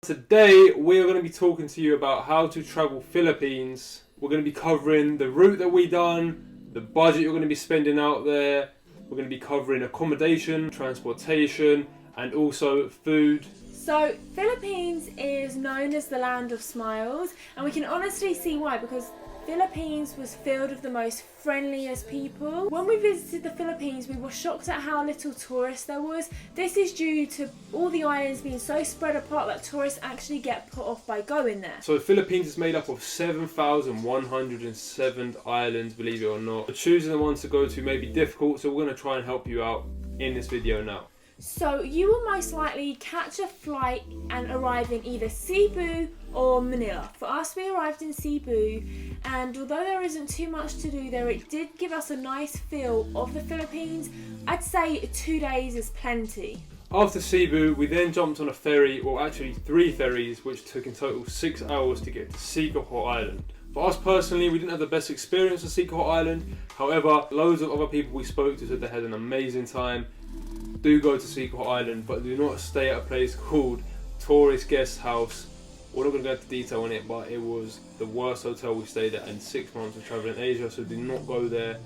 Today we're going to be talking to you about how to travel Philippines. We're going to be covering the route that we done, the budget you're going to be spending out there. We're going to be covering accommodation, transportation, and also food. So, Philippines is known as the land of smiles, and we can honestly see why, because Philippines was filled with the most friendliest people. When we visited the Philippines, we were shocked at how little tourists there was. This is due to all the islands being so spread apart that tourists actually get put off by going there. So the Philippines is made up of 7,107 islands, believe it or not. Choosing the ones to go to may be difficult, so we're going to try and help you out in this video now. So you will most likely catch a flight and arrive in either Cebu or Manila. For us, we arrived in Cebu, and although there isn't too much to do there, it did give us a nice feel of the Philippines. I'd say 2 days is plenty. After Cebu, we then jumped on a ferry, well actually 3 ferries, which took in total 6 hours to get to Siquijor Island. For us personally, we didn't have the best experience on Siquijor Island. However, loads of other people we spoke to said they had an amazing time. Do go to Siquijor Island, but do not stay at a place called Tourist Guest House. We're not going to go into detail on it, but it was the worst hotel we stayed at in 6 months of travelling in Asia, so do not go there.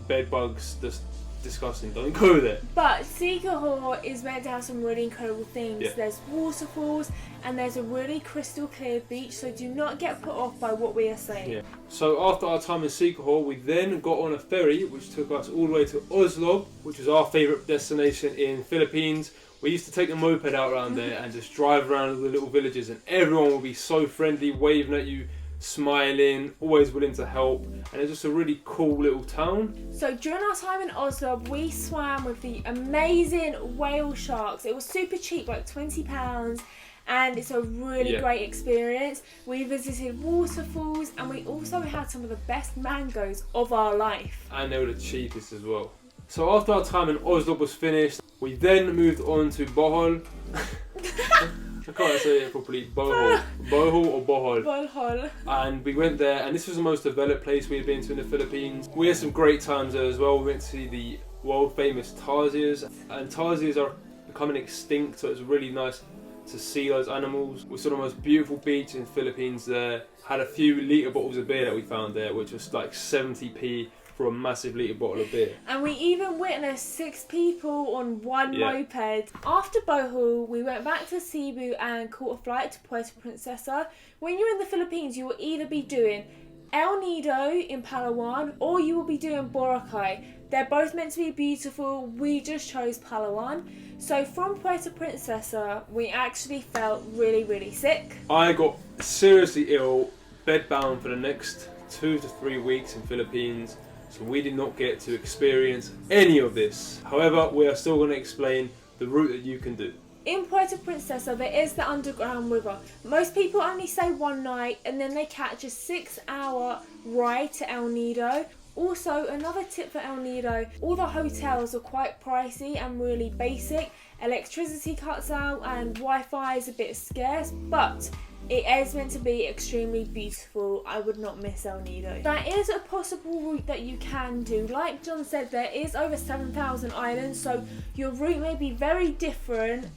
Bed bugs, just disgusting, don't go there. But Siquijor is meant to have some really incredible things. Yeah. There's waterfalls and there's a really crystal clear beach, so do not get put off by what we are saying. Yeah. So after our time in Siquijor, we then got on a ferry which took us all the way to Oslo, which is our favourite destination in Philippines. We used to take the moped out around there and just drive around the little villages, and everyone will be so friendly, waving at you, smiling, always willing to help, and it's just a really cool little town. So during our time in Oslo, we swam with the amazing whale sharks. It was super cheap, like £20, and it's a really great experience. We visited waterfalls, and we also had some of the best mangoes of our life. And they were the cheapest as well. So after our time in Oslo was finished, we then moved on to Bohol. I can't say it properly. Bohol. Bohol or Bohol? Bohol. And we went there, and this was the most developed place we had been to in the Philippines. We had some great times there as well. We went to see the world famous tarsiers, and tarsiers are becoming extinct, so it's really nice to see those animals. We saw the most beautiful beach in the Philippines there. Had a few litre bottles of beer that we found there, which was like 70p for a massive litre bottle of beer. And we even witnessed 6 people on one moped. After Bohol, we went back to Cebu and caught a flight to Puerto Princesa. When you're in the Philippines, you will either be doing El Nido in Palawan, or you will be doing Boracay. They're both meant to be beautiful. We just chose Palawan. So from Puerto Princesa, we actually felt really, really sick. I got seriously ill, bedbound for the next 2 to 3 weeks in Philippines. So we did not get to experience any of this. However, we are still going to explain the route that you can do. In Puerto Princesa, there is the underground river. Most people only stay one night and then they catch a 6-hour ride to El Nido. Also, another tip for El Nido, all the hotels are quite pricey and really basic. Electricity cuts out and Wi-Fi is a bit scarce, but it is meant to be extremely beautiful. I would not miss El Nido. That is a possible route that you can do. Like John said, there is over 7,000 islands, so your route may be very different.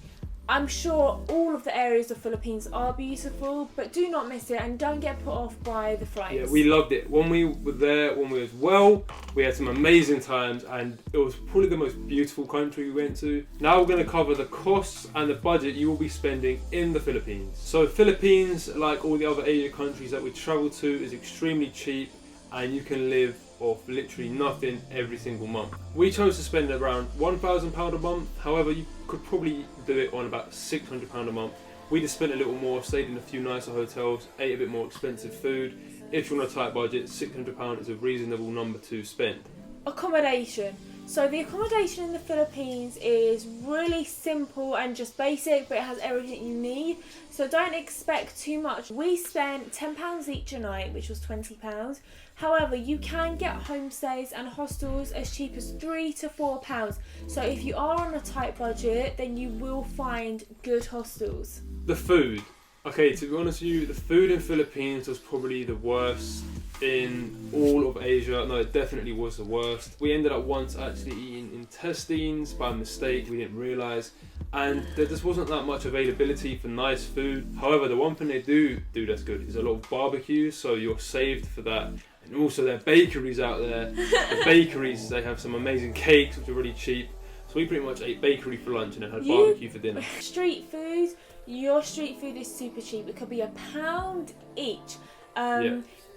I'm sure all of the areas of Philippines are beautiful, but do not miss it and don't get put off by the flights. Yeah, we loved it. When we were there, when we was well, we had some amazing times, and it was probably the most beautiful country we went to. Now we're going to cover the costs and the budget you will be spending in the Philippines. So Philippines, like all the other Asian countries that we travel to, is extremely cheap, and you can live off literally nothing every single month. We chose to spend around £1,000 a month. However, you could probably do it on about £600 a month. We just spent a little more, stayed in a few nicer hotels, ate a bit more expensive food. If you're on a tight budget, £600 is a reasonable number to spend. Accommodation. So the accommodation in the Philippines is really simple and just basic, but it has everything you need. So don't expect too much. We spent £10 each a night, which was £20. However, you can get homestays and hostels as cheap as £3 to £4. So if you are on a tight budget, then you will find good hostels. The food. Okay, to be honest with you, the food in Philippines was probably the worst in all of Asia. No, it definitely was the worst. We ended up once actually eating intestines by mistake, we didn't realise. And there just wasn't that much availability for nice food. However, the one thing they do that's good is a lot of barbecues, so you're saved for that. And also there are bakeries out there. The bakeries, they have some amazing cakes which are really cheap. So we pretty much ate bakery for lunch and then had barbecue for dinner. Street food, your street food is super cheap. It could be £1 each.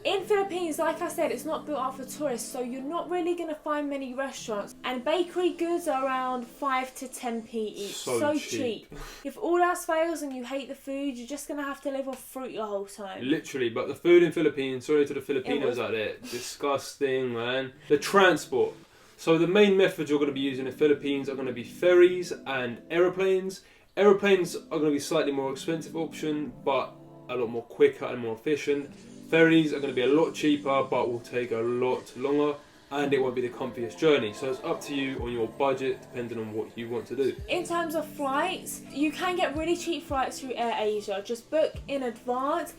In Philippines, like I said, it's not built up for tourists, so you're not really going to find many restaurants. And bakery goods are around 5 to 10p each. So cheap. If all else fails and you hate the food, you're just going to have to live off fruit the whole time. Literally, but the food in Philippines, sorry to the Filipinos out there, disgusting, man. The transport. So the main methods you're going to be using in the Philippines are going to be ferries and aeroplanes. Aeroplanes are going to be slightly more expensive option, but a lot more quicker and more efficient. Ferries are going to be a lot cheaper, but will take a lot longer, and it won't be the comfiest journey. So it's up to you on your budget, depending on what you want to do. In terms of flights, you can get really cheap flights through AirAsia. Just book in advance,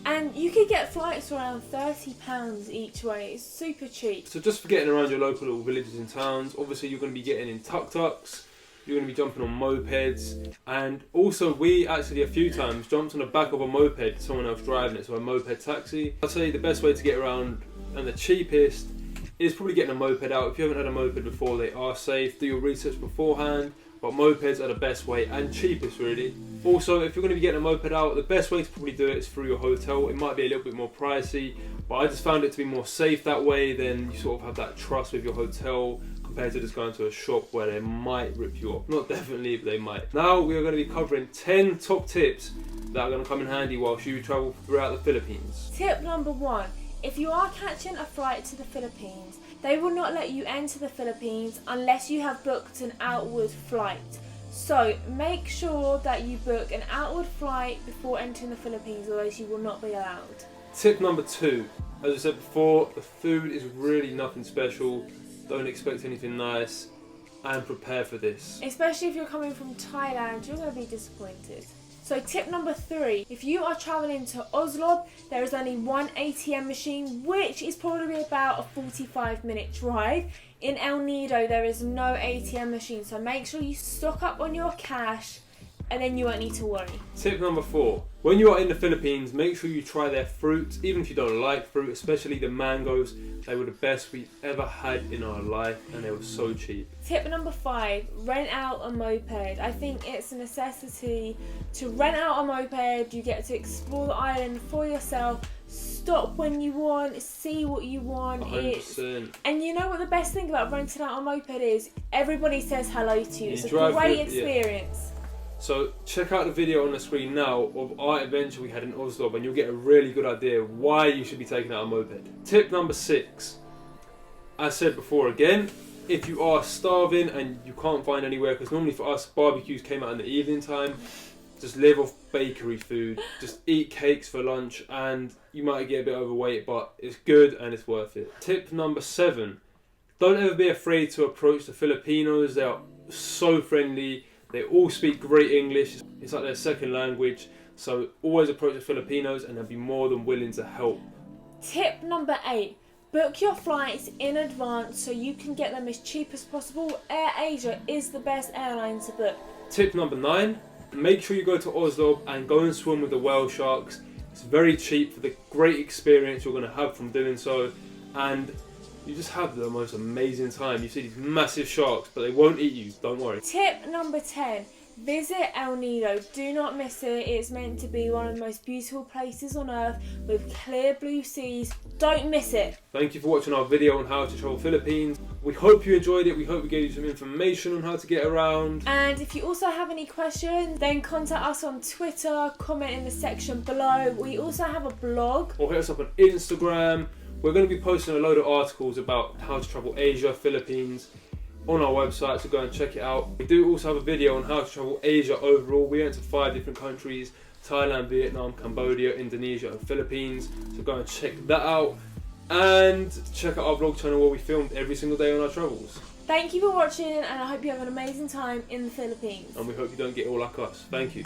and you could get flights for around £30 each way. It's super cheap. So just for getting around your local little villages and towns, obviously you're going to be getting in tuk-tuks, you're going to be jumping on mopeds, and also we actually a few times jumped on the back of a moped, someone else driving it, so a moped taxi. I'd say the best way to get around and the cheapest is probably getting a moped out. If you haven't had a moped before, they are safe. Do your research beforehand, but mopeds are the best way and cheapest really. Also, if you're going to be getting a moped out, the best way to probably do it is through your hotel. It might be a little bit more pricey, but I just found it to be more safe that way. Then you sort of have that trust with your hotel, compared to just going to a shop where they might rip you off. Not definitely, but they might. Now we are going to be covering 10 top tips that are going to come in handy whilst you travel throughout the Philippines. Tip number 1. If you are catching a flight to the Philippines, they will not let you enter the Philippines unless you have booked an outward flight. So make sure that you book an outward flight before entering the Philippines, otherwise you will not be allowed. Tip number 2. As I said before, the food is really nothing special. Don't expect anything nice, and prepare for this. Especially if you're coming from Thailand, you're going to be disappointed. So tip number 3, if you are travelling to Oslo, there is only one ATM machine, which is probably about a 45-minute drive. In El Nido, there is no ATM machine, so make sure you stock up on your cash, and then you won't need to worry. Tip number 4. When you are in the Philippines, make sure you try their fruit, even if you don't like fruit, especially the mangoes. They were the best we've ever had in our life, and they were so cheap. Tip number 5, rent out a moped. I think it's a necessity to rent out a moped. You get to explore the island for yourself, stop when you want, see what you want. 100%. And you know what the best thing about renting out a moped is? Everybody says hello to you. It's a great experience. Yeah. So check out the video on the screen now of our adventure we had in Oslo, and you'll get a really good idea why you should be taking out a moped. Tip number 6. As said before again, if you are starving and you can't find anywhere, because normally for us barbecues came out in the evening time, just live off bakery food, just eat cakes for lunch, and you might get a bit overweight, but it's good and it's worth it. Tip number 7. Don't ever be afraid to approach the Filipinos. They are so friendly. They all speak great English. It's like their second language. So always approach the Filipinos and they'll be more than willing to help. Tip number 8. Book your flights in advance so you can get them as cheap as possible. AirAsia is the best airline to book. Tip number 9. Make sure you go to Oslo and go and swim with the whale sharks. It's very cheap for the great experience you're going to have from doing so. And you just have the most amazing time. You see these massive sharks, but they won't eat you, don't worry. Tip number 10. Visit El Nido. Do not miss it. It's meant to be one of the most beautiful places on earth with clear blue seas. Don't miss it. Thank you for watching our video on how to travel Philippines. We hope you enjoyed it. We hope we gave you some information on how to get around. And if you also have any questions, then contact us on Twitter, comment in the section below. We also have a blog. Or hit us up on Instagram. We're going to be posting a load of articles about how to travel Asia, Philippines on our website, so go and check it out. We do also have a video on how to travel Asia overall. We went to 5 different countries: Thailand, Vietnam, Cambodia, Indonesia and Philippines. So go and check that out. And check out our vlog channel where we filmed every single day on our travels. Thank you for watching, and I hope you have an amazing time in the Philippines. And we hope you don't get all like us. Thank you.